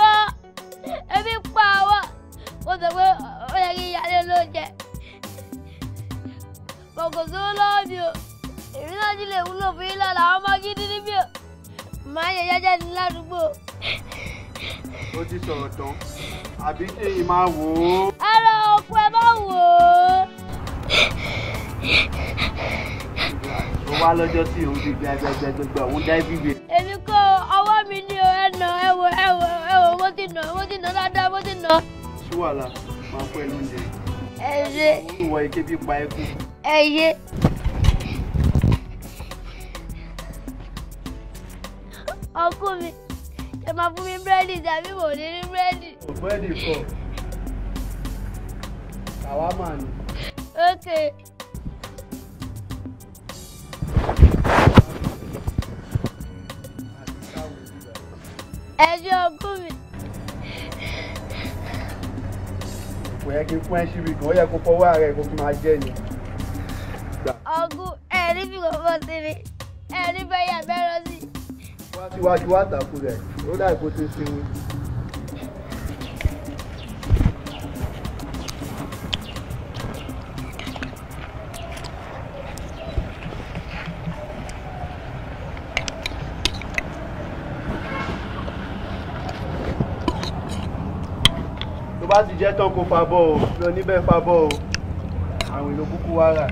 wá ẹbí pa wá ó sọ pé ó yẹ kí ìyáálé ló jẹ kòkò sówó lọ́wọ́ mi o èmi náà ti lè wúlò fún yín lọ́la àwọn ọmọ gidi níbí o máa yẹ jẹ́jẹ́ ní ládùúgbò. ó ti sọ̀rọ̀ tán àbí kí n máa wò ó. ara ọkọ ẹ bá wò ó. ó wá lọ́jọ́ tí òun ti gbẹgbẹgbẹgbẹ òun dá ibíbe. èmi kò ọwọ́ mi ní o ẹ̀wọ̀ mo ti nà dáadáa mo ti nà. sí wàhálà máa fún ẹ lóúnjẹ. ẹ ṣe. ìwọ ike bí pa ẹkú. ẹ ṣe. ọkọ mi ẹ máa fún mi búrẹ́dì tàbí mo ní ní búrẹ́dì. búrẹ́dì kọ ṣàwámà ni. ok. ẹ ṣe ọkọ mi. kò yẹ kí n fún ẹ síbi kan ó yẹ kó fọwọ́ ara ẹ kó fi máa jẹ ni. ọgùn ẹ ní fi kọ̀ọ̀kan sí mi ẹ ní fẹ́ yà bẹ́rọ sí. wá síwájú wá tàkù rẹ̀ ó dà kó ti sinmi. tó bá ti jẹ́ tán kó fa bọ́ o lọ níbẹ̀ fa bọ́ o àwọn èlò kúkú wá rà.